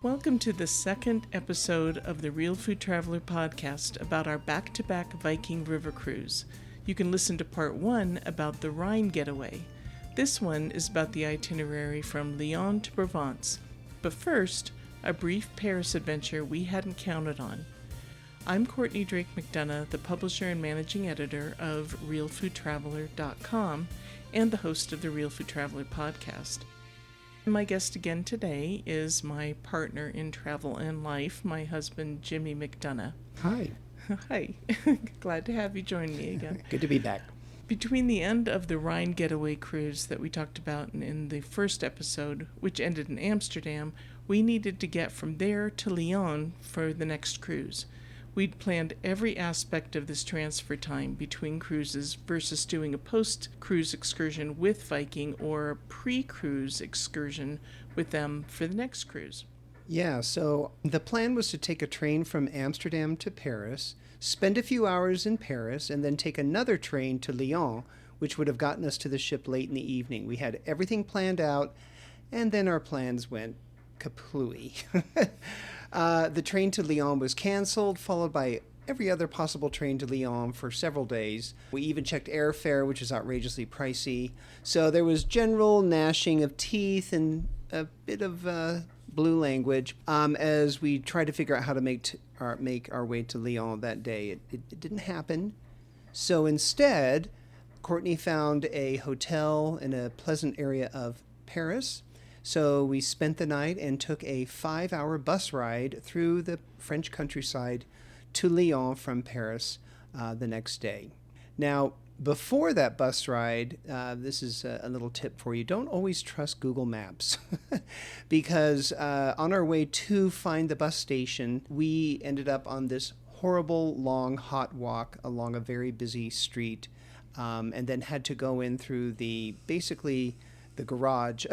Welcome to the second episode of the Real Food Traveler podcast about our back-to-back Viking river cruise. You can listen to part 1 about the Rhine Getaway. This one is about the itinerary from Lyon to Provence. But first, a brief Paris adventure we hadn't counted on. I'm Courtney Drake-McDonough, the publisher and managing editor of RealFoodTraveler.com and the host of the Real Food Traveler podcast. My guest again today is my partner in travel and life, my husband, Jimmy McDonough. Hi. Hi. Glad to have you join me again. Good to be back. Between the end of the Rhine Getaway cruise that we talked about in the first episode, which ended in Amsterdam, we needed to get from there to Lyon for the next cruise. We'd planned every aspect of this transfer time between cruises versus doing a post-cruise excursion with Viking or a pre-cruise excursion with them for the next cruise. Yeah, so the plan was to take a train from Amsterdam to Paris, spend a few hours in Paris, and then take another train to Lyon, which would have gotten us to the ship late in the evening. We had everything planned out, and then our plans went kaplooey. The train to Lyon was canceled, followed by every other possible train to Lyon for several days. We even checked airfare, which is outrageously pricey. So there was general gnashing of teeth and a bit of blue language as we tried to figure out how to make our way to Lyon that day. It didn't happen. So instead, Courtney found a hotel in a pleasant area of Paris. So we spent the night and took a 5-hour bus ride through the French countryside to Lyon from Paris the next day. Now, before that bus ride, this is a little tip for you. Don't always trust Google Maps because on our way to find the bus station, we ended up on this horrible, long, hot walk along a very busy street and then had to go in through the garage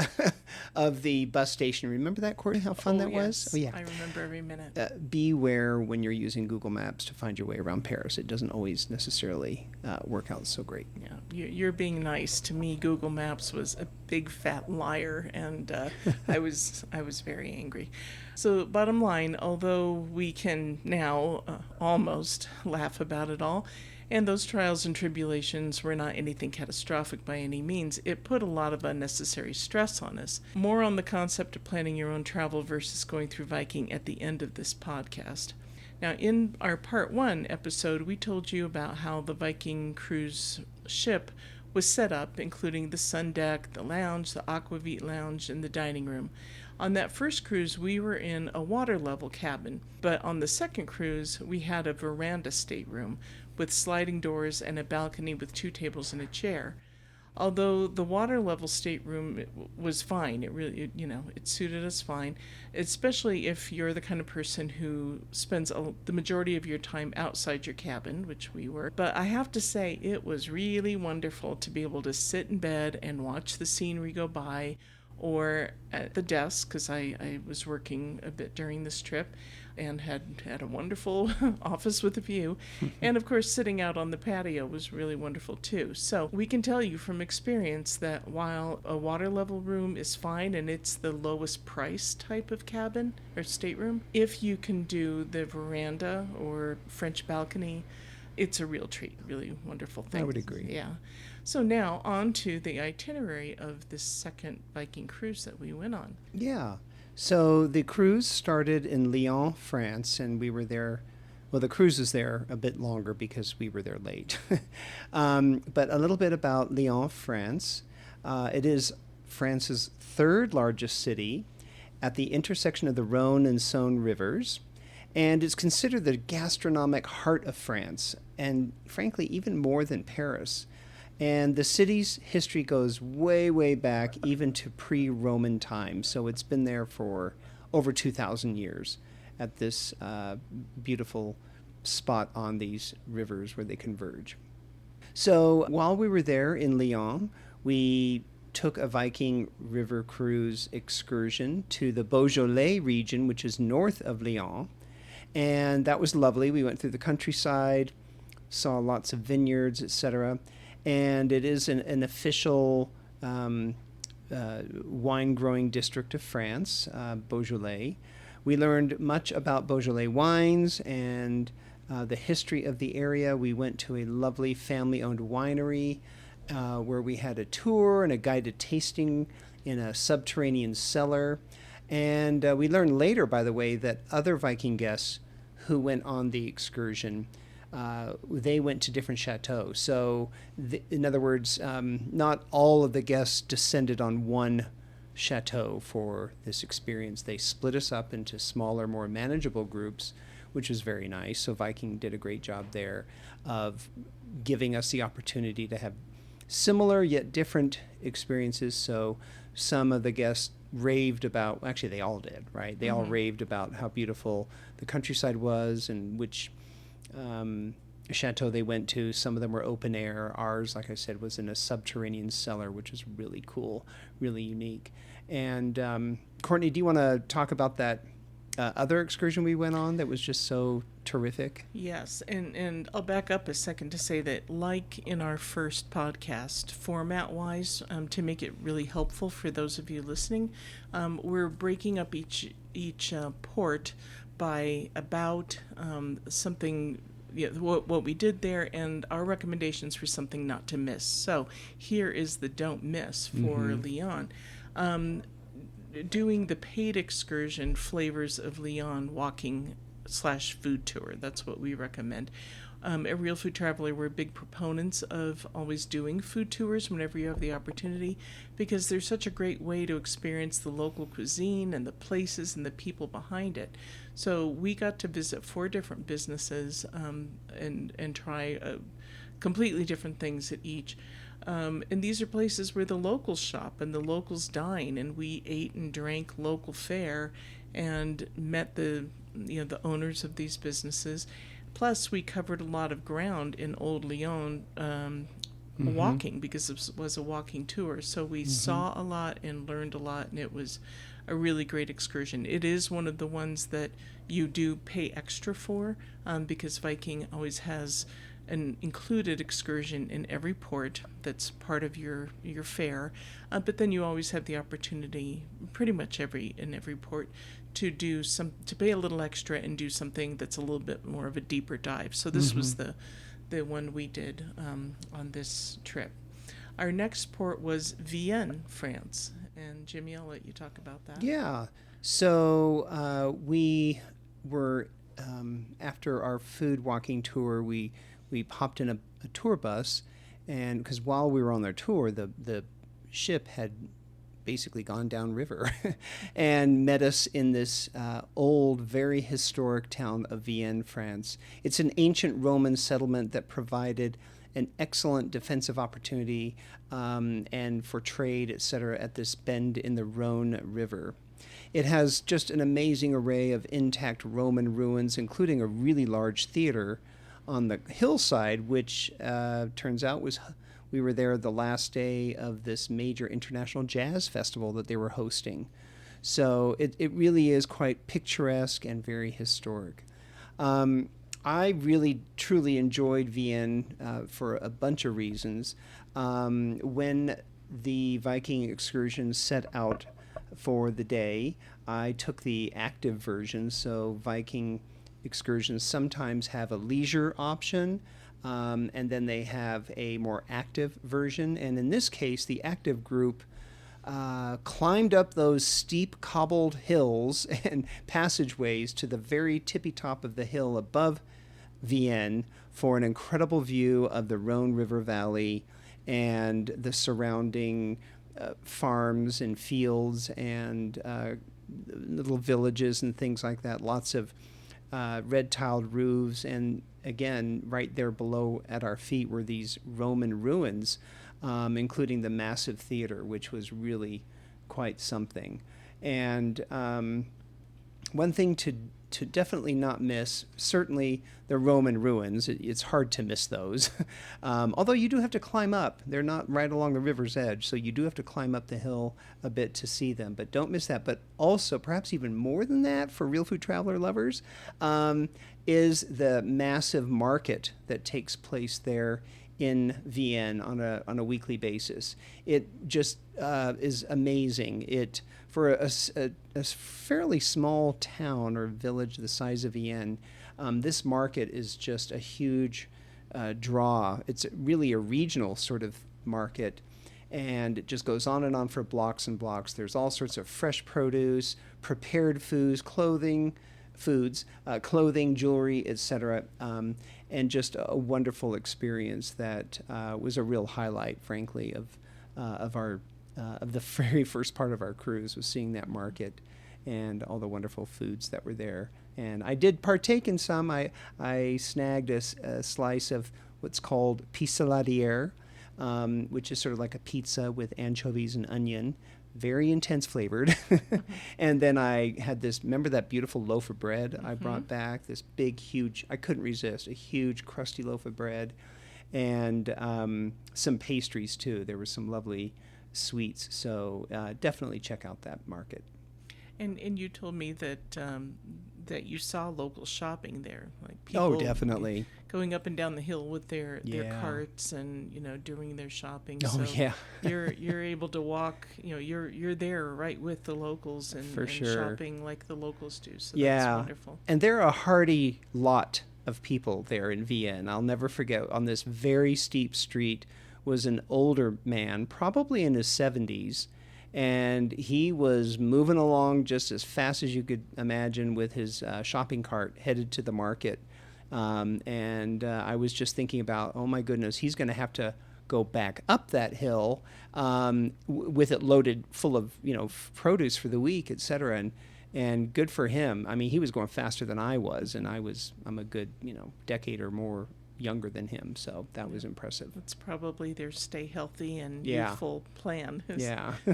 of the bus station. Remember that, Courtney? How fun that was? Oh, yeah. I remember every minute. Beware when you're using Google Maps to find your way around Paris. It doesn't always necessarily work out so great. Yeah, you're being nice. To me, Google Maps was a big fat liar, and I was very angry. So bottom line, although we can now almost laugh about it all, and those trials and tribulations were not anything catastrophic by any means, it put a lot of unnecessary stress on us. More on the concept of planning your own travel versus going through Viking at the end of this podcast. Now, in our part 1 episode, we told you about how the Viking cruise ship was set up, including the sun deck, the lounge, the aquavit lounge, and the dining room. On that first cruise, we were in a water-level cabin, but on the second cruise, we had a veranda stateroom with sliding doors and a balcony with 2 tables and a chair. Although the water-level stateroom was fine, it suited us fine, especially if you're the kind of person who spends the majority of your time outside your cabin, which we were. But I have to say, it was really wonderful to be able to sit in bed and watch the scenery go by, or at the desk, because I was working a bit during this trip and had a wonderful office with a view. And of course, sitting out on the patio was really wonderful too. So we can tell you from experience that while a water level room is fine and it's the lowest price type of cabin or stateroom, if you can do the veranda or French balcony, it's a real treat, really wonderful thing. I would agree. Yeah. So now on to the itinerary of this second Viking cruise that we went on. Yeah. So the cruise started in Lyon, France, and we were there. Well, the cruise is there a bit longer because we were there late. But a little bit about Lyon, France. It is France's 3rd largest city at the intersection of the Rhone and Saône rivers. And it's considered the gastronomic heart of France, and frankly, even more than Paris. And the city's history goes way, way back, even to pre-Roman times. So it's been there for over 2,000 years at this beautiful spot on these rivers where they converge. So while we were there in Lyon, we took a Viking river cruise excursion to the Beaujolais region, which is north of Lyon. And that was lovely. We went through the countryside, saw lots of vineyards, etc. And it is an official wine-growing district of France, Beaujolais. We learned much about Beaujolais wines and the history of the area. We went to a lovely family-owned winery where we had a tour and a guided tasting in a subterranean cellar. And we learned later, by the way, that other Viking guests who went on the excursion, they went to different chateaux. So, in other words, not all of the guests descended on one chateau for this experience. They split us up into smaller, more manageable groups, which was very nice. So Viking did a great job there of giving us the opportunity to have similar yet different experiences. So some of the guests raved about, actually they all did, right? They all raved about how beautiful the countryside was and which chateau they went to. Some of them were open air. Ours, like I said, was in a subterranean cellar, which is really cool, really unique. And Courtney, do you want to talk about that other excursion we went on that was just so terrific? Yes, and I'll back up a second to say that, like in our first podcast, format-wise, to make it really helpful for those of you listening, we're breaking up each port by about something, what we did there, and our recommendations for something not to miss. So here is the don't miss for Lyon. Doing the paid excursion Flavors of Lyon walking / food tour. That's what we recommend. At Real Food Traveler, we're big proponents of always doing food tours whenever you have the opportunity, because they're such a great way to experience the local cuisine and the places and the people behind it. So we got to visit 4 different businesses and try completely different things at each. And these are places where the locals shop and the locals dine, and we ate and drank local fare and met the owners of these businesses. Plus, we covered a lot of ground in Old Lyon walking, because it was a walking tour. So we saw a lot and learned a lot, and it was a really great excursion. It is one of the ones that you do pay extra for, because Viking always has an included excursion in every port that's part of your fare, but then you always have the opportunity, pretty much in every port, to pay a little extra and do something that's a little bit more of a deeper dive. So this was the one we did on this trip. Our next port was Vienne, France, and Jimmy, I'll let you talk about that. Yeah. So we were after our food walking tour, we popped in a tour bus, and because while we were on their tour, the ship had basically gone downriver and met us in this old, very historic town of Vienne, France. It's an ancient Roman settlement that provided an excellent defensive opportunity and for trade, etc., at this bend in the Rhone River. It has just an amazing array of intact Roman ruins, including a really large theater on the hillside, which turns out we were there the last day of this major international jazz festival that they were hosting. So it really is quite picturesque and very historic. I really, truly enjoyed Vienne for a bunch of reasons. When the Viking excursion set out for the day, I took the active version, so Viking excursions sometimes have a leisure option, and then they have a more active version. And in this case, the active group climbed up those steep cobbled hills and passageways to the very tippy top of the hill above Vienne for an incredible view of the Rhone River Valley and the surrounding farms and fields and little villages and things like that. Lots of red tiled roofs, and again, right there below at our feet were these Roman ruins, including the massive theater, which was really quite something. And one thing to definitely not miss, certainly the Roman ruins. It's hard to miss those. Although you do have to climb up. They're not right along the river's edge, so you do have to climb up the hill a bit to see them. But don't miss that. But also, perhaps even more than that, for Real Food Traveler lovers, is the massive market that takes place there in Vienne on a weekly basis. It just is amazing. It for a fairly small town or village the size of Vienne, this market is just a huge draw. It's really a regional sort of market, and it just goes on and on for blocks and blocks. There's all sorts of fresh produce, prepared foods, clothing, jewelry, etc., and just a wonderful experience that was a real highlight, frankly, of the very first part of our cruise, was seeing that market and all the wonderful foods that were there. And I did partake in some. I snagged a slice of what's called pissaladière, which is sort of like a pizza with anchovies and onion, very intense flavored. And then I had this, remember that beautiful loaf of bread I brought back? This big, huge, I couldn't resist, a huge, crusty loaf of bread. And some pastries, too. There were some lovely sweets. So definitely check out that market. And you told me that that you saw local shopping there, like people definitely going up and down the hill with their carts and doing their shopping. So you're able to walk. You're there right with the locals and shopping like the locals do. So that's wonderful. And they're a hearty lot of people there in Vienne. I'll never forget, on this very steep street was an older man, probably in his 70s. And he was moving along just as fast as you could imagine with his shopping cart headed to the market. And I was just thinking about, oh my goodness, he's going to have to go back up that hill with it loaded full of produce for the week, etc. And good for him. I mean, he was going faster than I was, and I'm a good decade or more younger than him, so that was impressive. That's probably their stay healthy and youthful plan.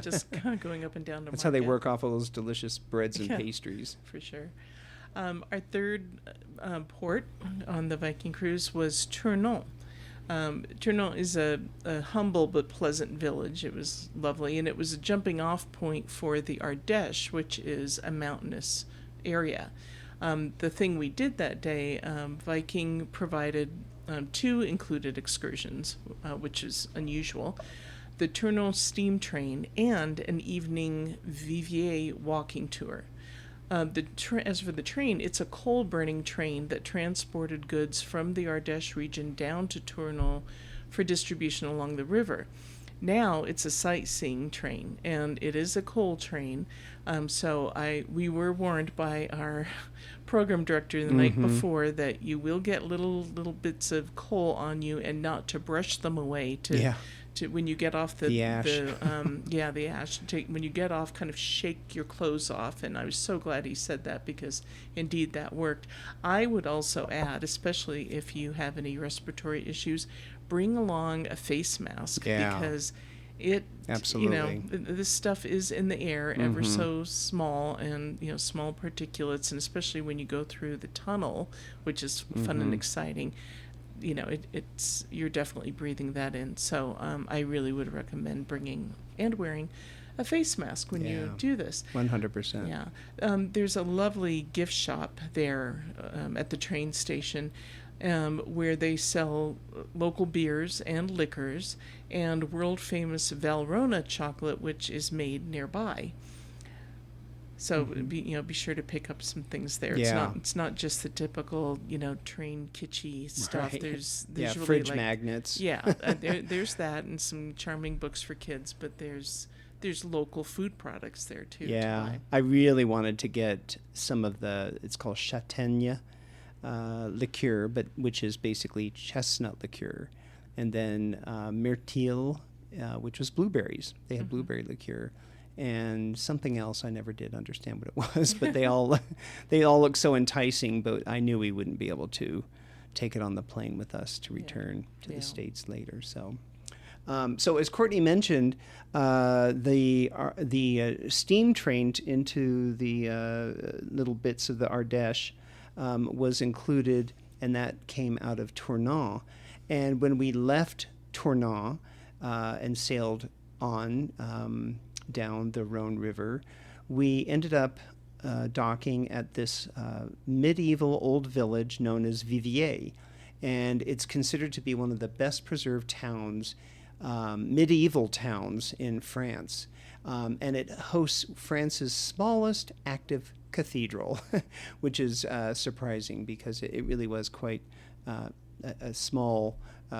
Just kind of going up and down the That's market. how they work off all those delicious breads and pastries. For sure. Our third port on the Viking cruise was Tournon. Tournon is a humble but pleasant village. It was lovely, and it was a jumping off point for the Ardèche, which is a mountainous area. The thing we did that day, Viking provided 2 included excursions, which is unusual: the Tournon steam train and an evening Vivier walking tour. As for the train, it's a coal-burning train that transported goods from the Ardèche region down to Tournon for distribution along the river. Now it's a sightseeing train, and it is a coal train. So we were warned by our program director the night before that you will get little bits of coal on you, and not to brush them away. To when you get off the ash. The ash. When you get off, kind of shake your clothes off. And I was so glad he said that, because indeed that worked. I would also add, especially if you have any respiratory issues, bring along a face mask, because absolutely, this stuff is in the air, ever so small, and small particulates, and especially when you go through the tunnel, which is fun and exciting. It's you're definitely breathing that in. So I really would recommend bringing and wearing a face mask when you do this. 100%. Yeah. There's a lovely gift shop there at the train station, where they sell local beers and liquors and world-famous Valrhona chocolate, which is made nearby. So be sure to pick up some things there. It's not just the typical train kitschy stuff. Right. There's really fridge magnets. There's that, and some charming books for kids. But there's local food products there too. Yeah, I really wanted to get some of it's called châtaigne liqueur, which is basically chestnut liqueur, and then myrtille, which was blueberries. They had blueberry liqueur. And something else I never did understand what it was, but they all look so enticing. But I knew we wouldn't be able to take it on the plane with us to return to the States later. So, so as Courtney mentioned, the steam train into the little bits of the Ardèche was included, and that came out of Tournon. And when we left Tournon and sailed on down the Rhone River, we ended up docking at this medieval old village known as Vivier. and it's considered to be one of the best preserved towns, medieval towns in France. And it hosts France's smallest active cathedral, which is surprising because it really was quite a small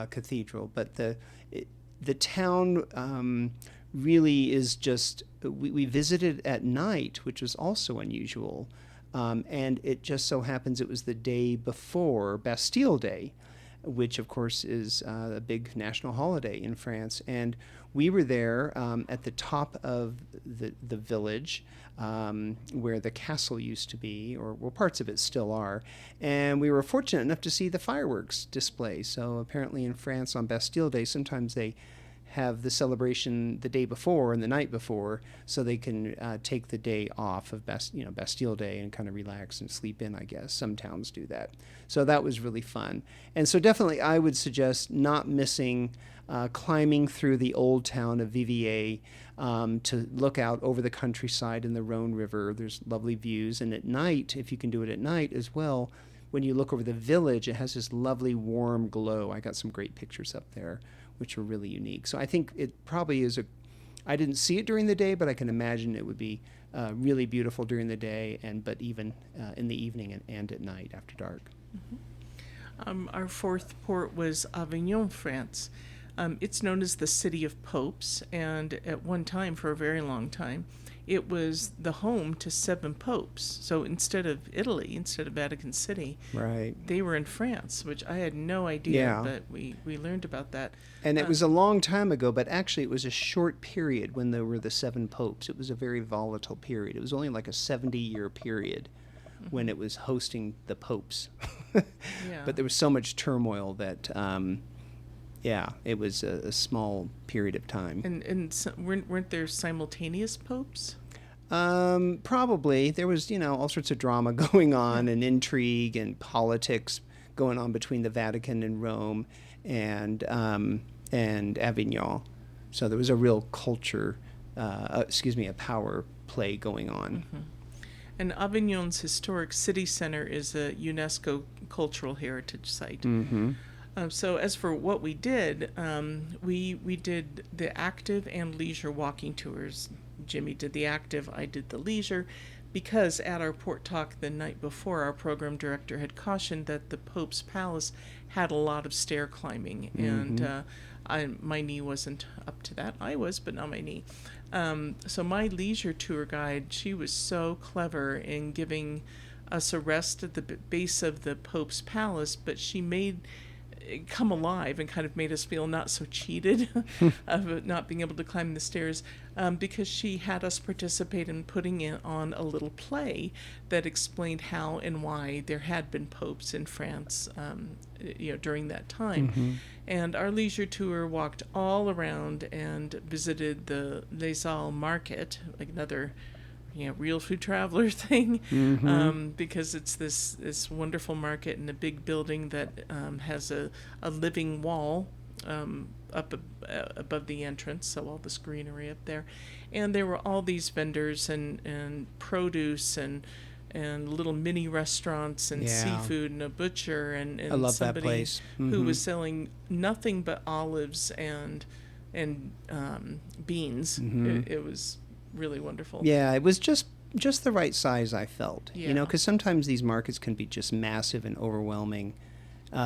cathedral. But the town really is just, we visited at night, which was also unusual. And it just so happens it was the day before Bastille Day, which of course is a big national holiday in France. And we were there at the top of the village where the castle used to be, or well, parts of it still are. And we were fortunate enough to see the fireworks display. So apparently in France on Bastille Day, sometimes they have the celebration the day before and the night before, so they can take the day off of Bastille Day and kind of relax and sleep in, I guess. Some towns do that. So that was really fun. And so definitely I would suggest not missing climbing through the old town of Viviers to look out over the countryside and the Rhone River. There's lovely views. And at night, if you can do it at night as well, when you look over the village, it has this lovely warm glow. I got some great pictures up there, which were really unique. So I think it probably is I didn't see it during the day, but I can imagine it would be really beautiful during the day, but even in the evening and at night after dark. Mm-hmm. Our fourth port was Avignon, France. It's known as the City of Popes, and at one time, for a very long time, it was the home to 7 popes. So instead of Italy, instead of Vatican City, right, they were in France, which I had no idea, but we learned about that. And it was a long time ago, but actually it was a short period when there were the 7 popes. It was a very volatile period. It was only like a 70-year period when it was hosting the popes. But there was so much turmoil that... it was a small period of time. And so weren't there simultaneous popes? Probably. There was, all sorts of drama going on and intrigue and politics going on between the Vatican and Rome and Avignon. So there was a real a power play going on. Mm-hmm. And Avignon's historic city center is a UNESCO cultural heritage site. Mm-hmm. So as for what we did, we did the active and leisure walking tours. Jimmy did the active, I did the leisure, because at our port talk the night before, our program director had cautioned that the Pope's Palace had a lot of stair climbing, and my knee wasn't up to that. I was, but not my knee. So my leisure tour guide, she was so clever in giving us a rest at the base of the Pope's Palace, but she made come alive and kind of made us feel not so cheated of not being able to climb the stairs, because she had us participate in putting on a little play that explained how and why there had been popes in France during that time. Mm-hmm. And our leisure tour walked all around and visited the Les Halles market, like another RealFoodTraveler thing, because it's this wonderful market in a big building that has a living wall up above the entrance, so all this greenery up there. And there were all these vendors and produce and little mini restaurants and seafood and a butcher and I love somebody that place. who was selling nothing but olives and beans. It was really wonderful. Yeah, it was just the right size, I felt. Yeah. Because sometimes these markets can be just massive and overwhelming.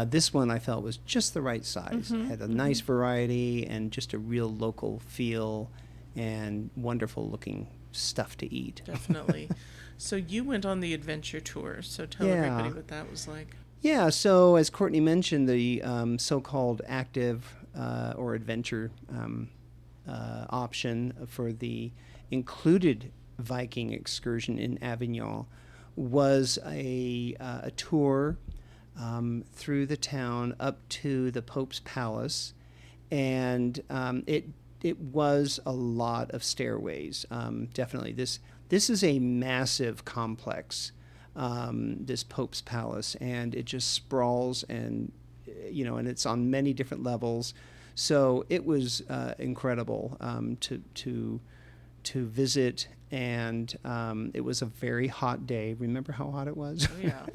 This one I felt was just the right size. It had a nice variety and just a real local feel and wonderful looking stuff to eat. Definitely. So you went on the adventure tour, so tell everybody what that was like. Yeah, so as Courtney mentioned, the so-called active or adventure option for the included Viking excursion in Avignon was a tour through the town up to the Pope's Palace, and it was a lot of stairways. Definitely, this is a massive complex, this Pope's Palace, and it just sprawls and it's on many different levels. So it was incredible to to visit, and it was a very hot day. Remember how hot it was? Oh, yeah.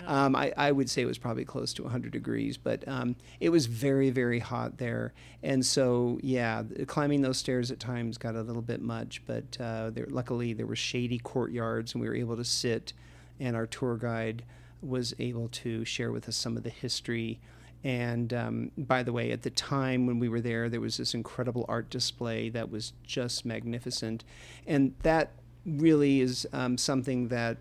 I would say it was probably close to 100 degrees, but it was very, very hot there. And so, yeah, climbing those stairs at times got a little bit much, but luckily there were shady courtyards, and we were able to sit, and our tour guide was able to share with us some of the history. And by the way, at the time when we were there was this incredible art display that was just magnificent. And that really is something that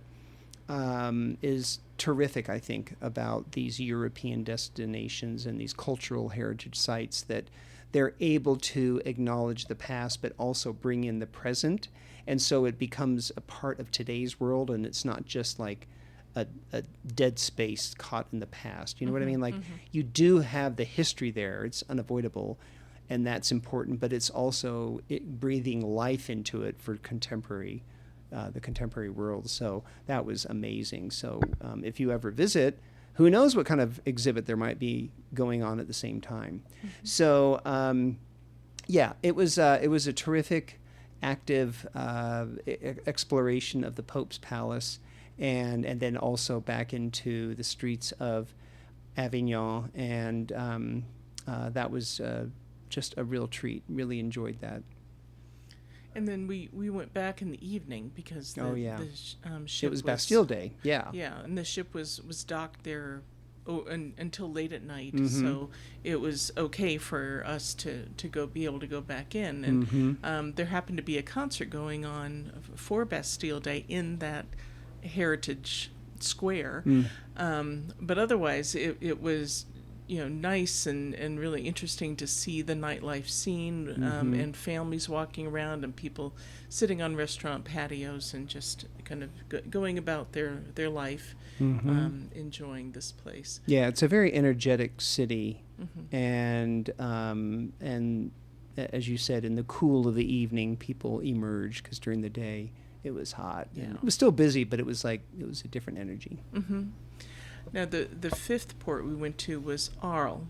is terrific, I think, about these European destinations and these cultural heritage sites, that they're able to acknowledge the past but also bring in the present. And so it becomes a part of today's world, and it's not just like a dead space caught in the past. You know what I mean? Like, you do have the history there. It's unavoidable, and that's important, but it's also breathing life into it for the contemporary world. So that was amazing. So if you ever visit, who knows what kind of exhibit there might be going on at the same time. So yeah, it was a terrific, active exploration of the Pope's Palace, and then also back into the streets of Avignon, and that was just a real treat. Really enjoyed that. And then we went back in the evening because the ship it was Bastille Day. Yeah. Yeah, and the ship was docked there until late at night, so it was okay for us to be able to go back in. And there happened to be a concert going on for Bastille Day in that heritage square, but otherwise it was nice and really interesting to see the nightlife scene, and families walking around and people sitting on restaurant patios and just kind of going about their life, enjoying this place. Yeah, it's a very energetic city, and as you said, in the cool of the evening, people emerge, because during the day it was hot. Yeah. It was still busy, but it was a different energy. Now, the fifth port we went to was Arles.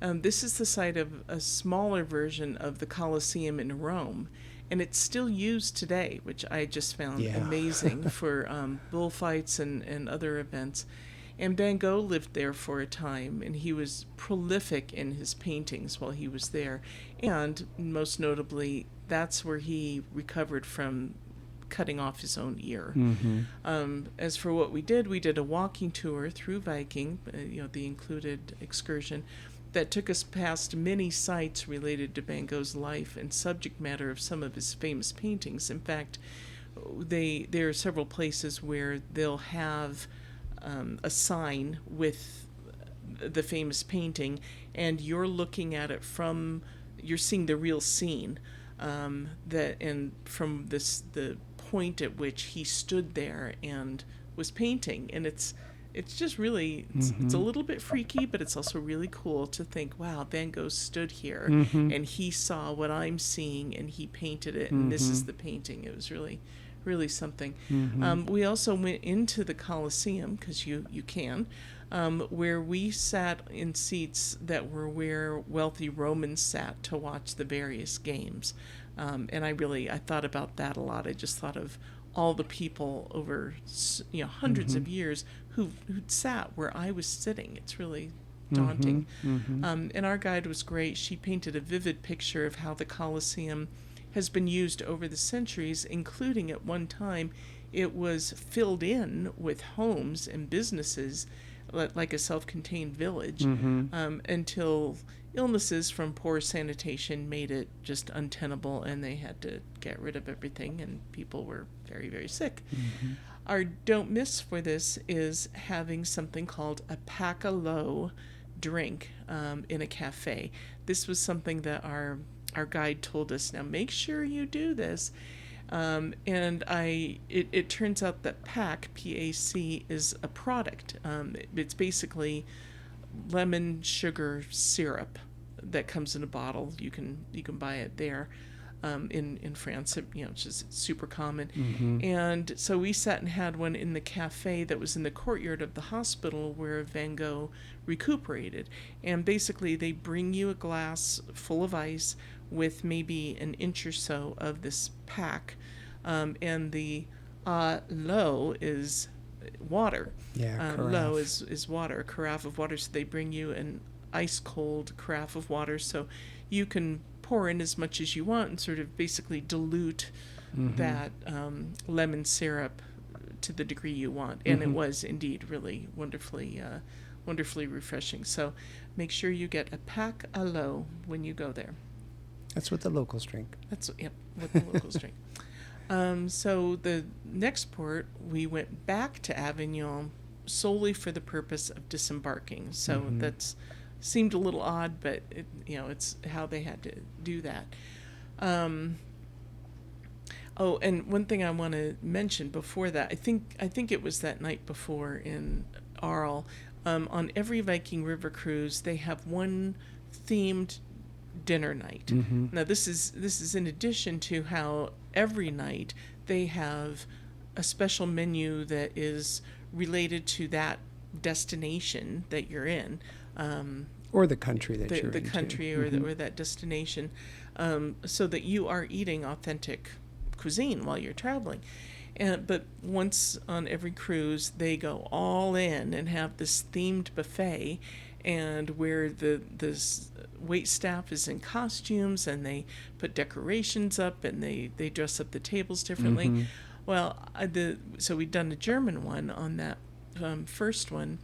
This is the site of a smaller version of the Colosseum in Rome, and it's still used today, which I just found amazing for bullfights and other events. And Van Gogh lived there for a time, and he was prolific in his paintings while he was there. And most notably, that's where he recovered from cutting off his own ear. As for what we did a walking tour through Viking, the included excursion, that took us past many sites related to Van Gogh's life and subject matter of some of his famous paintings. In fact, there are several places where they'll have a sign with the famous painting, and you're looking at it you're seeing the real scene, and from the point at which he stood there and was painting. And it's just really, it's a little bit freaky, but it's also really cool to think, wow, Van Gogh stood here and he saw what I'm seeing and he painted it, and this is the painting. It was really, really something. We also went into the Colosseum, because you can, where we sat in seats that were where wealthy Romans sat to watch the various games. And I thought about that a lot. I just thought of all the people over hundreds of years who'd sat where I was sitting. It's really daunting. And our guide was great. She painted a vivid picture of how the Colosseum has been used over the centuries, including at one time it was filled in with homes and businesses, like a self-contained village, until illnesses from poor sanitation made it just untenable, and they had to get rid of everything, and people were very, very sick. Our don't miss for this is having something called a pack-a-lo drink in a cafe. This was something that our guide told us, now make sure you do this. And it turns out that P-A-C, is a product. It's basically lemon sugar syrup that comes in a bottle. You can buy it there. In France, it's just super common. And so we sat and had one in the cafe that was in the courtyard of the hospital where Van Gogh recuperated. And basically they bring you a glass full of ice with maybe an inch or so of this pack, and the low is water. Yeah, Low carafe. is water, a carafe of water. So they bring you an ice cold carafe of water, so you can pour in as much as you want and sort of basically dilute that lemon syrup to the degree you want. And it was indeed really wonderfully refreshing. So make sure you get a pack à l'eau when you go there. That's what the locals drink. That's what the locals drink. So the next port, we went back to Avignon solely for the purpose of disembarking. So that's seemed a little odd, but it's how they had to do that. Oh, and one thing I want to mention before that, I think it was that night before in Arles. On every Viking River cruise, they have one themed dinner night. Now this is in addition to how every night they have a special menu that is related to that destination that you're in, or the country that you're the into. country or that destination, so that you are eating authentic cuisine while you're traveling. But once on every cruise, they go all in and have this themed buffet, and where the wait staff is in costumes, and they put decorations up, and they dress up the tables differently. Well, so we'd done a German one on that first one,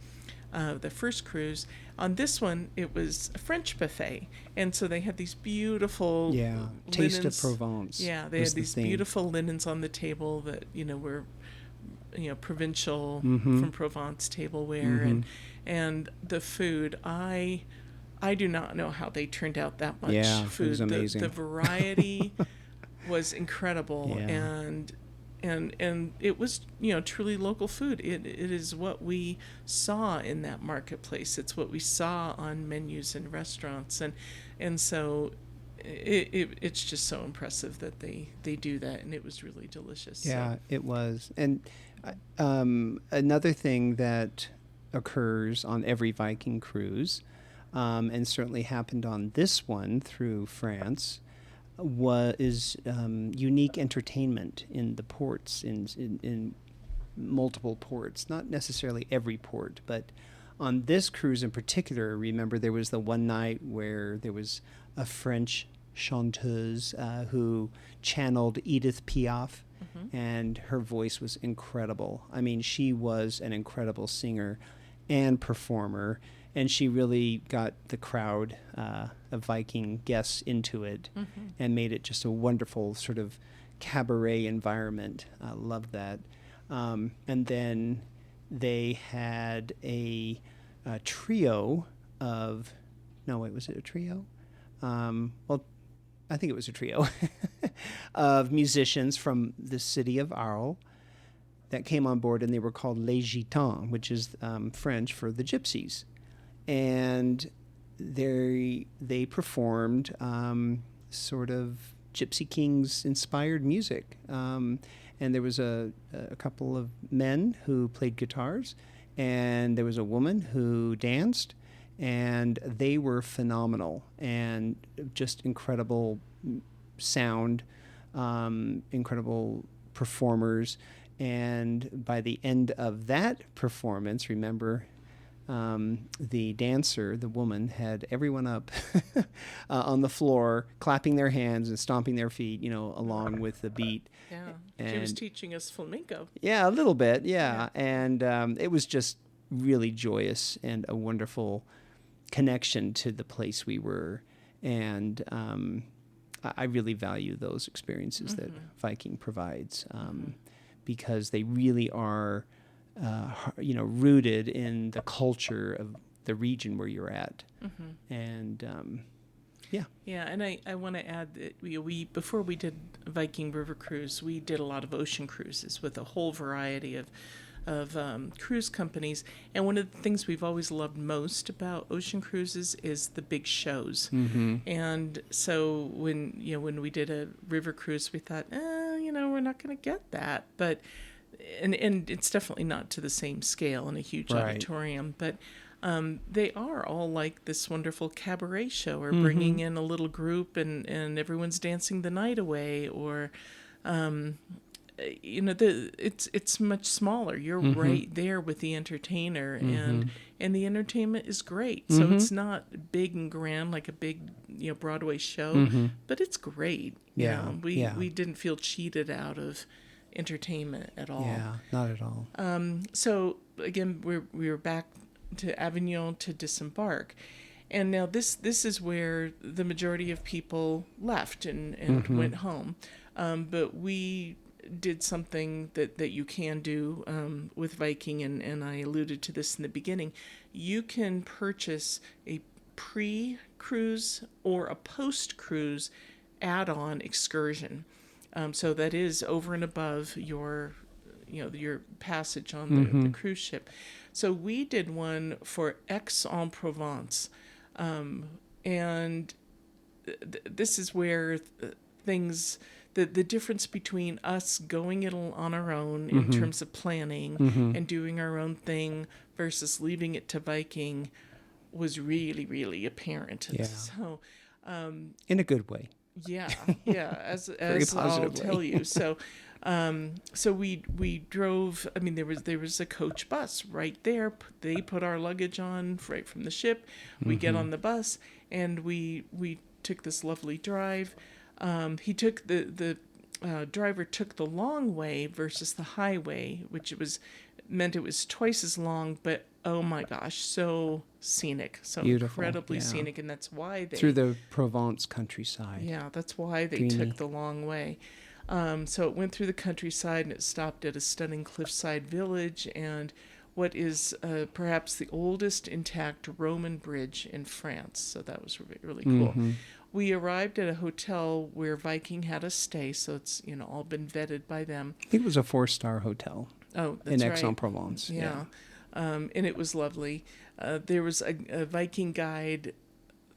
the first cruise. On this one, it was a French buffet, and so they had these beautiful Taste linens. of Provence. Yeah, they had these beautiful linens on the table that were provincial from Provence tableware, and the food. I do not know how they turned out that much food. It was amazing. The variety was incredible, Yeah. and it was truly local food. It is what we saw in that marketplace. It's what we saw on menus in restaurants, and so it's just so impressive that they do that, and it was really delicious. Yeah, so. it was. And another thing that occurs on every Viking cruise, and certainly happened on this one through France, is unique entertainment in the ports, in multiple ports, not necessarily every port, but on this cruise in particular. Remember, there was the one night where there was a French chanteuse who channeled Edith Piaf, and her voice was incredible. I mean, she was an incredible singer and performer, and she really got the crowd of Viking guests into it and made it just a wonderful sort of cabaret environment. I loved that. And then they had a trio of... No, wait, was it a trio? Well, I think it was a trio of musicians from the city of Arles that came on board, and they were called Les Gitans, which is French for the gypsies. And they performed sort of Gypsy Kings inspired music, and there was a couple of men who played guitars, and there was a woman who danced, and they were phenomenal and just incredible sound, incredible performers. And by the end of that performance, remember, the dancer, the woman, had everyone up on the floor, clapping their hands and stomping their feet, along with the beat. Yeah, and she was teaching us flamenco. Yeah, a little bit, yeah. And it was just really joyous and a wonderful connection to the place we were. And I really value those experiences that Viking provides, because they really are... rooted in the culture of the region where you're at. And and I want to add that we before we did Viking River cruise, we did a lot of ocean cruises with a whole variety of cruise companies. And one of the things we've always loved most about ocean cruises is the big shows. And so when we did a river cruise, we thought, we're not going to get that, but. And it's definitely not to the same scale in a huge auditorium, but They are all like this wonderful cabaret show, or Mm-hmm. bringing in a little group and everyone's dancing the night away, or it's much smaller. You're Mm-hmm. right there with the entertainer, Mm-hmm. and the entertainment is great. So Mm-hmm. it's not big and grand like a big Broadway show, Mm-hmm. but it's great. Yeah. Yeah. We didn't feel cheated out of entertainment at all. Yeah. Not at all. So again, we were back to Avignon to disembark, and now this is where the majority of people left and went home, but we did something that you can do with Viking, and I alluded to this in the beginning. You can purchase a pre-cruise or a post-cruise add-on excursion. So that is over and above your passage on the cruise ship. So we did one for Aix-en-Provence, and this is where things the difference between us going it on our own in terms of planning and doing our own thing versus leaving it to Viking was really, really apparent. Yeah. So In a good way. yeah, as Very I'll positive way. tell you. So so we drove. I mean, there was a coach bus right there. They put our luggage on right from the ship. We get on the bus and we took this lovely drive. He took the driver took the long way versus the highway, which meant it was twice as long, but oh my gosh, so scenic, so Beautiful, incredibly yeah. scenic, and that's why they Through the Provence countryside. yeah, that's why they Dreamy. took the long way. So it went through the countryside and it stopped at a stunning cliffside village and what is perhaps the oldest intact Roman bridge in France. So that was really cool. We arrived at a hotel where Viking had us stay, so it's all been vetted by them. I think it was a 4-star hotel Oh, that's in right. Aix-en-Provence. Yeah. And it was lovely. There was a Viking guide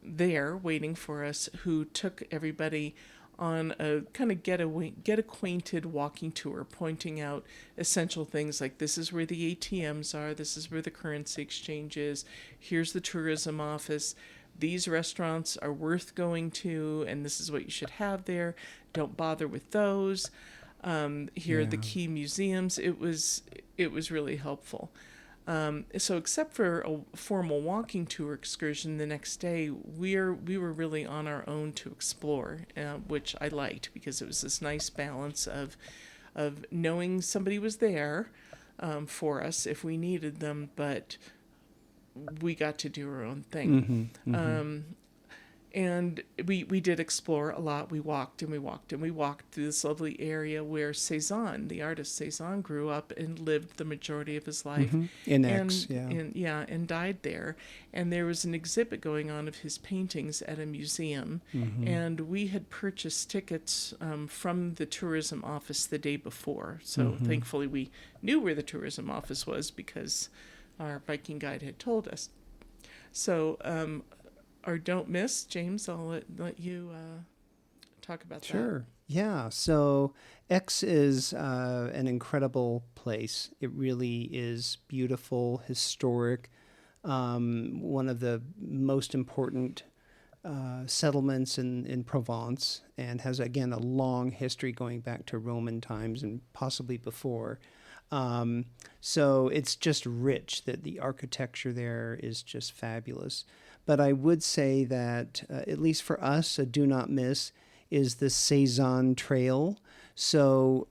there waiting for us who took everybody on a kind of get acquainted walking tour, pointing out essential things like this is where the ATMs are, this is where the currency exchange is, here's the tourism office, these restaurants are worth going to, and this is what you should have there. Don't bother with those. Here are the key museums. It was really helpful. So except for a formal walking tour excursion the next day, we were really on our own to explore, which I liked because it was this nice balance of knowing somebody was there for us if we needed them, but we got to do our own thing. And we did explore a lot. We walked and we walked and we walked through this lovely area where Cezanne, the artist Cezanne, grew up and lived the majority of his life. In and, Aix, yeah. and died there. And there was an exhibit going on of his paintings at a museum. And we had purchased tickets from the tourism office the day before. So thankfully we knew where the tourism office was because our Viking guide had told us. So or don't miss, James, I'll let you talk about that. Sure. Yeah. So Aix is an incredible place. It really is beautiful, historic, one of the most important settlements in Provence, and has, again, a long history going back to Roman times and possibly before. So it's just rich, that the architecture there is just fabulous. But I would say that, at least for us, a do not miss is the Cezanne Trail. So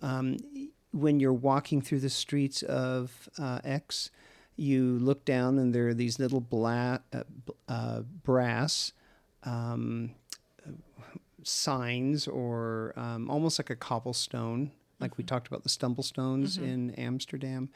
when you're walking through the streets of Aix, you look down and there are these little brass signs, or almost like a cobblestone, like we talked about the stumblestones in Amsterdam.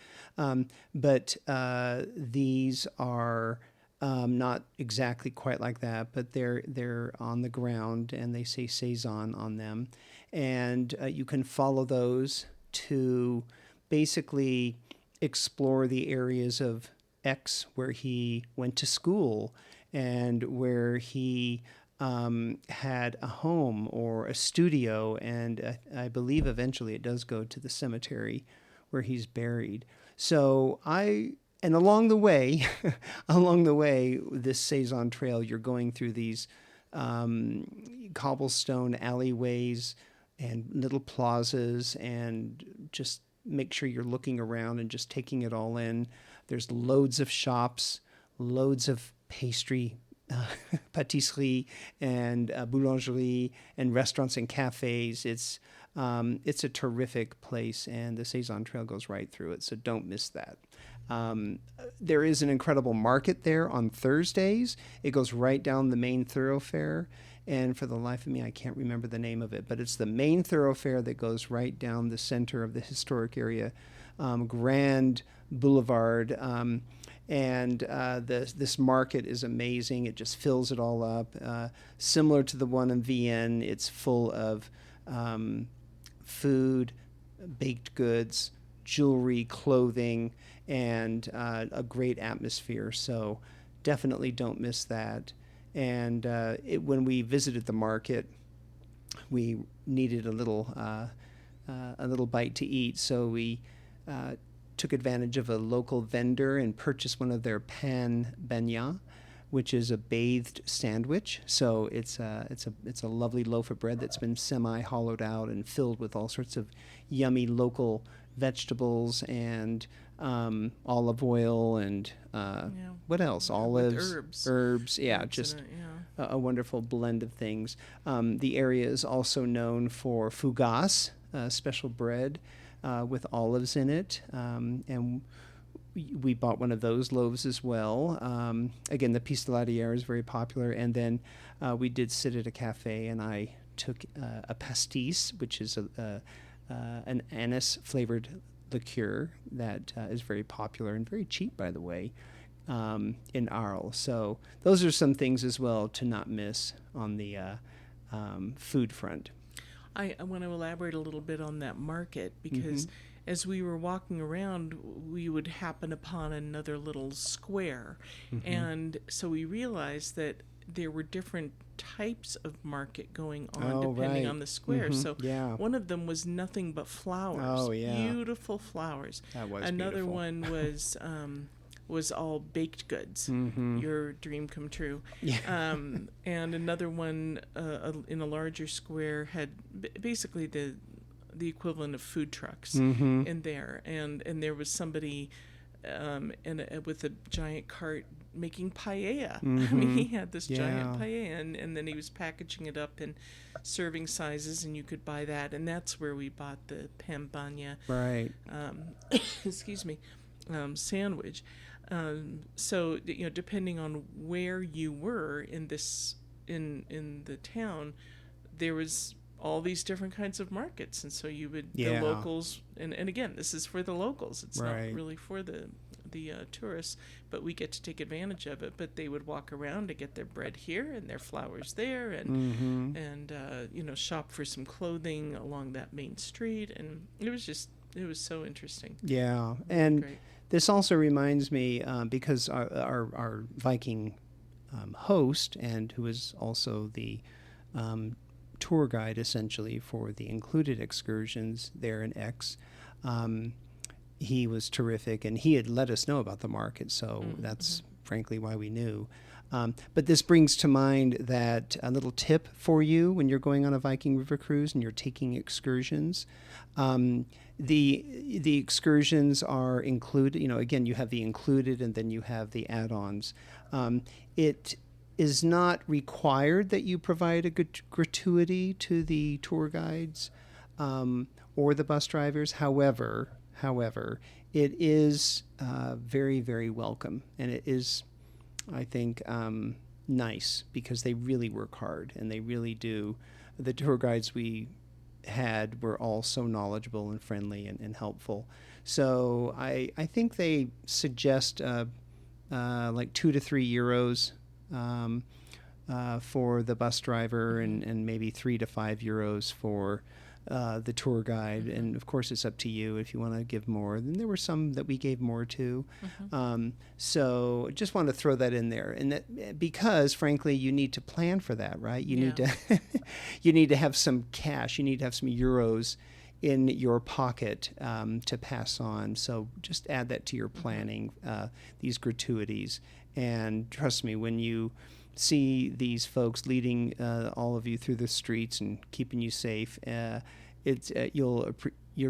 But these are not exactly quite like that, but they're on the ground and they say Cezanne on them. And you can follow those to basically explore the areas of Aix where he went to school and where he had a home or a studio, and I believe eventually it does go to the cemetery where he's buried. So I And along the way, along the way, this Saison Trail, you're going through these cobblestone alleyways and little plazas, and just make sure you're looking around and just taking it all in. There's loads of shops, loads of pastry, pâtisserie, and boulangerie, and restaurants and cafes. It's a terrific place, and the Saison Trail goes right through it, so don't miss that. There is an incredible market there on Thursdays. It goes right down the main thoroughfare, and for the life of me, I can't remember the name of it, but it's the main thoroughfare that goes right down the center of the historic area, Grand Boulevard. And this market is amazing. It just fills it all up. Similar to the one in Vienne, it's full of food, baked goods, jewelry, clothing, and a great atmosphere. So definitely don't miss that. And when we visited the market, we needed a little bite to eat. So we took advantage of a local vendor and purchased one of their pan beignets, which is a bathed sandwich. So it's a lovely loaf of bread that's been semi-hollowed out and filled with all sorts of yummy local vegetables and olive oil and what else? Olives, herbs. Yeah, just a wonderful blend of things. The area is also known for fougasse, special bread with olives in it, and we bought one of those loaves as well. Again, the pisteladière is very popular, and then we did sit at a cafe, and I took a pastis, which is an anise-flavored liqueur that is very popular and very cheap, by the way, in Arles. So those are some things as well to not miss on the food front. I want to elaborate a little bit on that market because as we were walking around, we would happen upon another little square. And so we realized that there were different types of market going on depending on the square. So one of them was nothing but flowers. Beautiful flowers. That was Another beautiful. One was all baked goods. Your dream come true. And another one in a larger square had basically the equivalent of food trucks in there, and there was somebody with a giant cart making paella. I mean, he had this giant paella, and then he was packaging it up in serving sizes, and you could buy that, and that's where we bought the pampagna. Right. Excuse me, sandwich. So depending on where you were in the town, there was all these different kinds of markets, and so you would the locals, and again, this is for the locals. It's not really for the tourists, but we get to take advantage of it. But they would walk around to get their bread here and their flowers there, and shop for some clothing along that main street, and it was so interesting. Yeah, and great. This also reminds me because our Viking host, and who is also the tour guide essentially for the included excursions there in Aix. He was terrific, and he had let us know about the market, so that's frankly why we knew. But this brings to mind that a little tip for you when you're going on a Viking River cruise and you're taking excursions. The excursions are included. Again, you have the included, and then you have the add-ons. It is not required that you provide a good gratuity to the tour guides or the bus drivers. However, it is very, very welcome, and it is, I think, nice because they really work hard, and they really do. The tour guides we had were all so knowledgeable and friendly and helpful. So I think they suggest like €2 to €3 for the bus driver, and maybe €3 to €5 for the tour guide. And of course, it's up to you if you want to give more. Then there were some that we gave more to. So just want to throw that in there, and that because frankly, you need to plan for that, right? You need to you need to have some cash. You need to have some euros in your pocket to pass on. So just add that to your planning, these gratuities. And trust me, when you see these folks leading all of you through the streets and keeping you safe, you're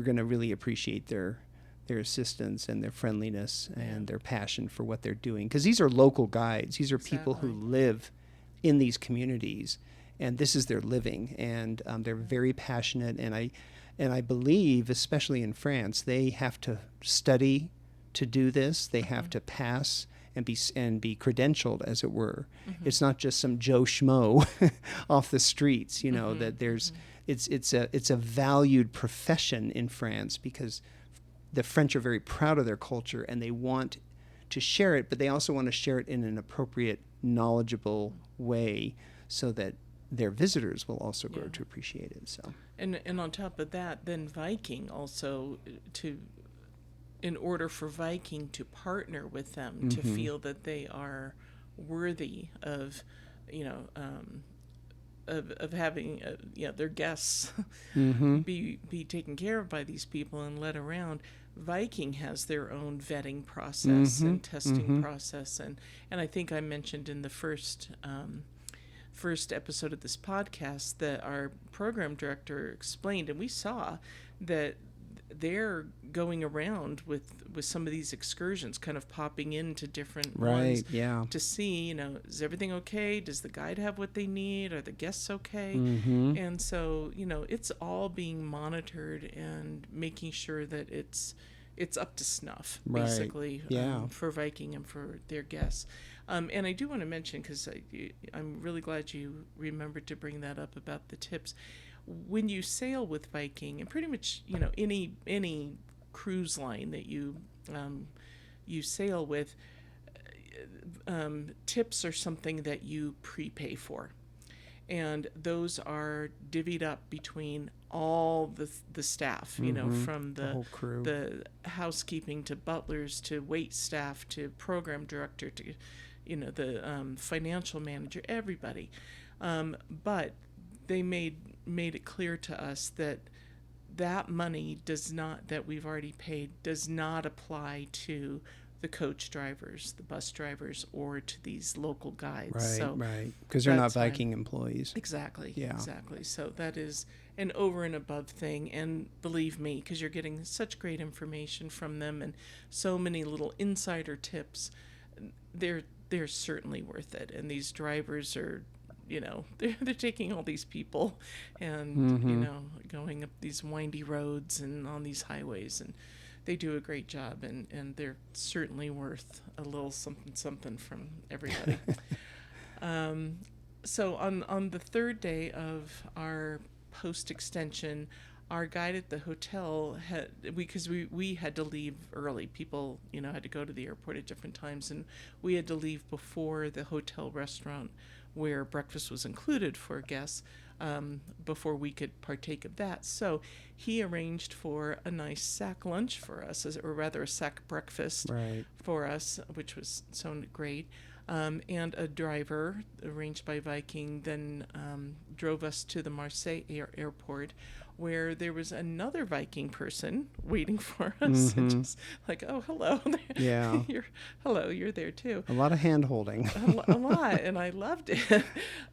going to really appreciate their assistance and their friendliness and their passion for what they're doing. Because these are local guides. These are people who live in these communities, and this is their living. And they're very passionate. And I believe, especially in France, they have to study to do this. They have to pass and be credentialed, as it were. It's not just some Joe Schmo off the streets. That there's it's a valued profession in France, because the French are very proud of their culture and they want to share it, but they also want to share it in an appropriate, knowledgeable way, so that their visitors will also grow to appreciate it. So, and on top of that, then Viking also, in order for Viking to partner with them, to feel that they are worthy of, of having their guests be taken care of by these people and led around. Viking has their own vetting process and testing process, and I think I mentioned in the first episode of this podcast that our program director explained, and we saw that they're going around with some of these excursions, kind of popping into different ones to see, is everything okay? Does the guide have what they need? Are the guests okay? And so, it's all being monitored and making sure that it's up to snuff, basically, for Viking and for their guests. And I do want to mention, because I'm really glad you remembered to bring that up about the tips. When you sail with Viking, and pretty much any cruise line that you sail with, tips are something that you prepay for, and those are divvied up between all the staff, from the whole crew, the housekeeping to butlers to wait staff to program director to the financial manager, everybody. But they made it clear to us that money that we've already paid does not apply to the coach drivers, the bus drivers, or to these local guides. Right, because they're not Viking employees. Exactly. So that is an over and above thing, and believe me, because you're getting such great information from them and so many little insider tips, they're certainly worth it. And these drivers are, they're taking all these people and going up these windy roads and on these highways, and they do a great job, and they're certainly worth a little something from everybody. So on the third day of our post extension, our guide at the hotel because we had to leave early. People had to go to the airport at different times, and we had to leave before the hotel restaurant where breakfast was included for guests, before we could partake of that. So he arranged for a nice sack lunch for us, or rather a sack breakfast for us, which was so great. And a driver arranged by Viking then drove us to the Marseille airport, where there was another Viking person waiting for us, and just like, oh, hello. Yeah. You're there too. A lot of hand-holding. a lot, and I loved it.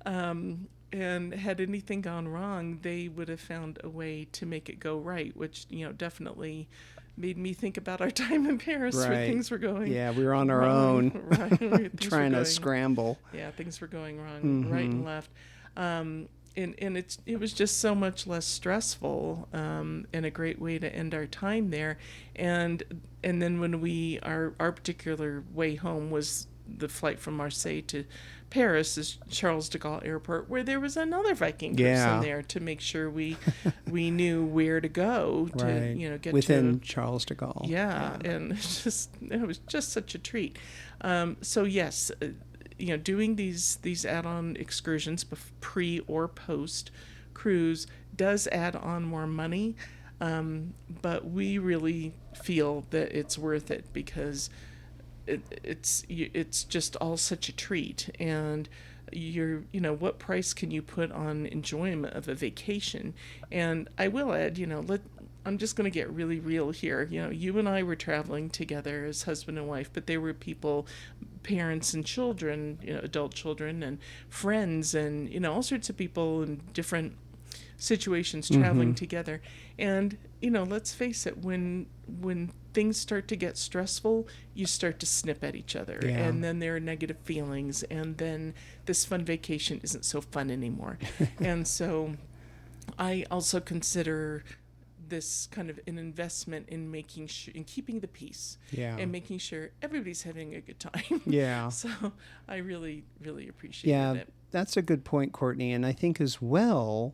And had anything gone wrong, they would have found a way to make it go right, which, definitely made me think about our time in Paris, where things were going. Yeah, we were on our own, trying to scramble. Yeah, things were going wrong right and left. And it was just so much less stressful, and a great way to end our time there. And then when our particular way home was the flight from Marseille to Paris, is Charles de Gaulle Airport, where there was another Viking person there to make sure we knew where to go to get within Charles de Gaulle. Yeah, and it was just such a treat. So yes. Doing these add-on excursions pre or post cruise does add on more money, but we really feel that it's worth it, because it's just all such a treat. And what price can you put on enjoyment of a vacation? And I will add, I'm just going to get really real here. You know, you and I were traveling together as husband and wife, but there were people, parents and children, you know, adult children and friends and, you know, all sorts of people in different situations traveling together. And, you know, let's face it, when things start to get stressful, you start to snip at each other. Yeah. And then there are negative feelings, and then this fun vacation isn't so fun anymore. And so I also consider this kind of an investment in making sure, in keeping the peace, Yeah. and making sure everybody's having a good time. Yeah. So I really, really appreciated it. That's a good point, Courtney. And I think as well,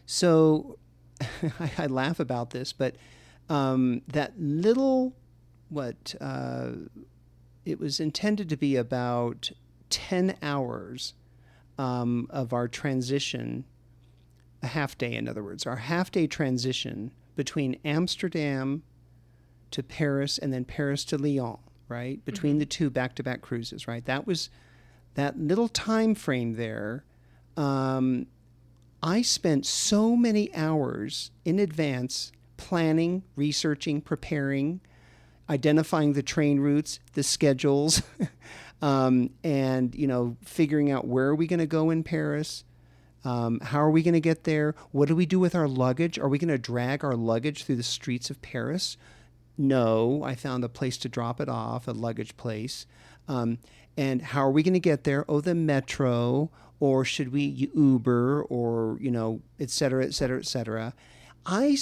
so I laugh about this, but that little, it was intended to be about 10 hours of our transition, a half day, in other words, our half day transition between Amsterdam to Paris and then Paris to Lyon, right? Between the two back-to-back cruises, right? That was that little time frame there. I spent so many hours in advance planning, researching, preparing, identifying the train routes, the schedules, and, you know, figuring out where are we going to go in Paris. How are we going to get there? What do we do with our luggage? Are we going to drag our luggage through the streets of Paris? No, I found a place to drop it off, a luggage place. And how are we going to get there? Oh, the metro, or should we Uber, or, you know, et cetera, et cetera, et cetera. I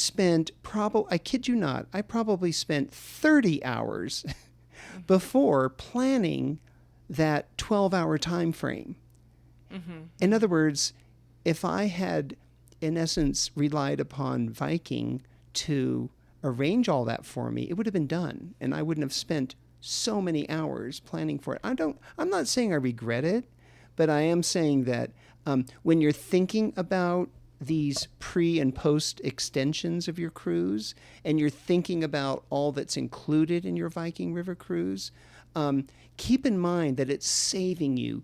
kid you not, I probably spent 30 hours before planning that 12-hour time frame. In other words, if I had, in essence, relied upon Viking to arrange all that for me, it would have been done, and I wouldn't have spent so many hours planning for it. I'm not saying I regret it, but I am saying that when you're thinking about these pre and post extensions of your cruise, and you're thinking about all that's included in your Viking River cruise, keep in mind that it's saving you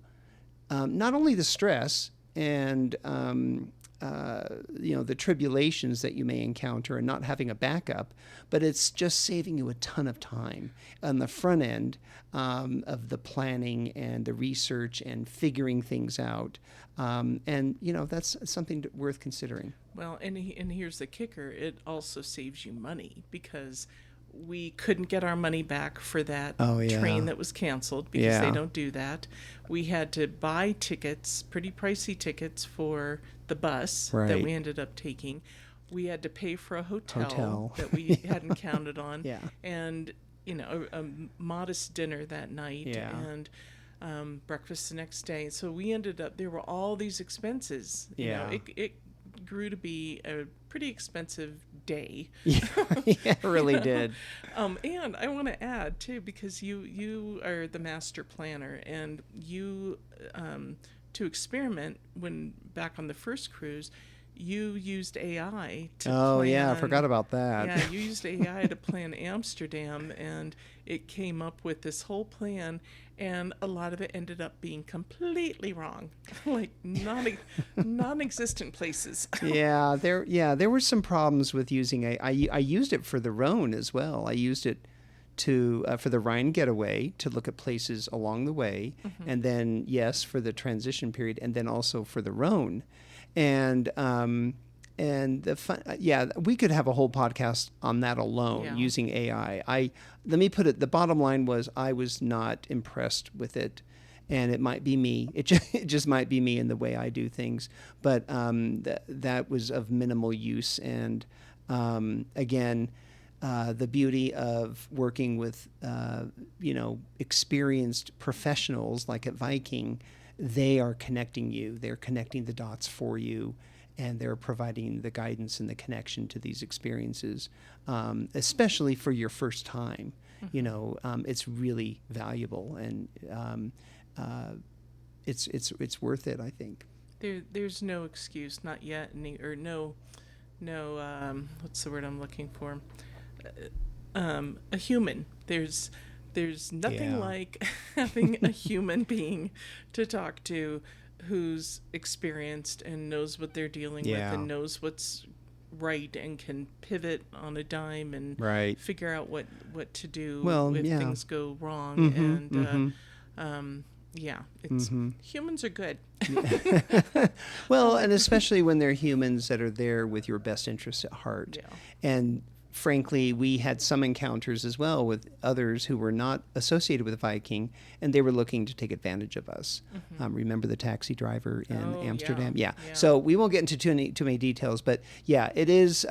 not only the stress and you know, the tribulations that you may encounter and not having a backup, but it's just saving you a ton of time on the front end of the planning and the research and figuring things out. And, you know, that's something worth considering. Well, and here's the kicker. It also saves you money, because we couldn't get our money back for that train that was canceled, because they don't do that. We had to buy tickets, pretty pricey tickets, for the bus that we ended up taking. We had to pay for a hotel that we hadn't counted on. And, you know, a modest dinner that night, and breakfast the next day. So we ended up, there were all these expenses. You know, it grew to be a pretty expensive day. It really did. And I want to add too, because you are the master planner, and you to experiment, when back on the first cruise, you used AI to plan. I forgot about that. Yeah, you used AI to plan Amsterdam, and it came up with this whole plan, and a lot of it ended up being completely wrong, like non-existent places. There were some problems with using AI. I used it for the Rhone as well. I used it to for the Rhine Getaway, to look at places along the way, and then for the transition period, and then also for the Rhone. And the fun, we could have a whole podcast on that alone, using AI. Let me put it, the bottom line was I was not impressed with it, and it might be me. It just might be me in the way I do things. But that was of minimal use. And again, the beauty of working with experienced professionals like at Viking, they are connecting you. They're connecting the dots for you, and they're providing the guidance and the connection to these experiences, especially for your first time. You know, it's really valuable, and it's worth it, I think. There's no excuse, not yet, or no, what's the word I'm looking for? A human. There's nothing like having a human being to talk to who's experienced and knows what they're dealing with, and knows what's right and can pivot on a dime and Right. figure out what to do Well, if yeah. things go wrong. It's humans are good. Well, and especially when they're humans that are there with your best interests at heart. Yeah. And frankly, we had some encounters as well with others who were not associated with Viking, and they were looking to take advantage of us. Remember the taxi driver in Amsterdam? Yeah. So we won't get into too many details, but yeah, it is.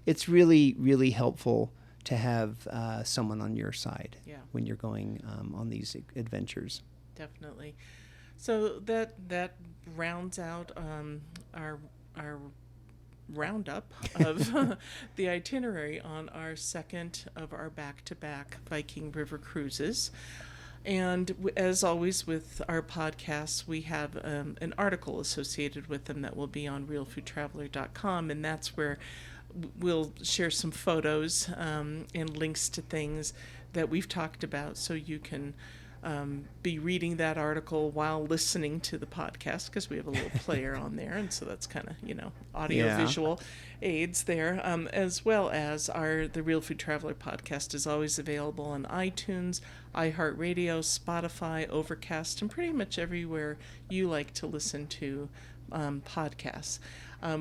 It's really, really helpful to have someone on your side when you're going on these adventures. Definitely. So that rounds out our roundup of the itinerary on our second of our back-to-back Viking River cruises. And as always with our podcasts, we have an article associated with them that will be on RealFoodTraveler.com, and that's where we'll share some photos and links to things that we've talked about, so you can be reading that article while listening to the podcast, because we have a little player on there, and so that's kind of audio visual aids there, as well as the Real Food Traveler podcast is always available on iTunes, iHeartRadio, Spotify, Overcast, and pretty much everywhere you like to listen to podcasts.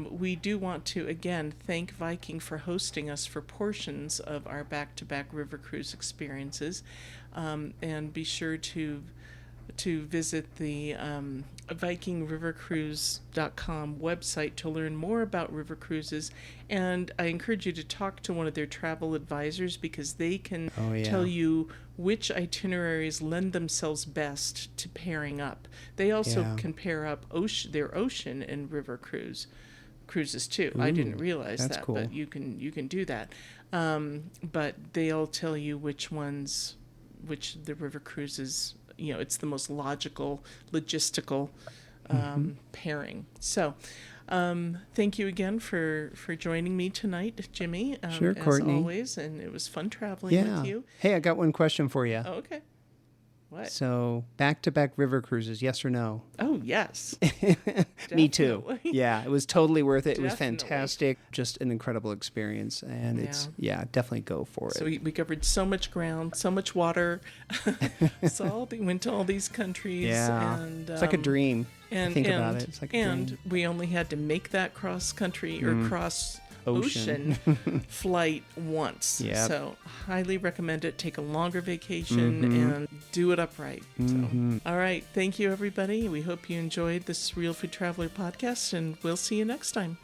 We do want to again thank Viking for hosting us for portions of our back-to-back river cruise experiences, and be sure to visit the VikingRiverCruise.com website to learn more about river cruises. And I encourage you to talk to one of their travel advisors, because they can tell you which itineraries lend themselves best to pairing up. They also can pair up their ocean and river cruises too. I didn't realize that, cool. but you can do that. But they'll tell you which the river cruises, it's the most logical, logistical pairing. So thank you again for joining me tonight, Jimmy. Sure, Courtney. As always, and it was fun traveling with you. Hey, I got one question for you. Oh, okay. What? So, back-to-back river cruises, yes or no? Oh, yes. Me too. Yeah, it was totally worth it. It was Definitely. fantastic. Just an incredible experience. And it's definitely go for it. So we covered so much ground, so much water. Went to all these countries. Yeah, And, it's like a dream. Think about it. It's like a and dream. we only had to make that cross-country or cross-ocean flight once. Yep. So highly recommend it. Take a longer vacation and do it upright. So, all right. Thank you, everybody. We hope you enjoyed this Real Food Traveler podcast, and we'll see you next time.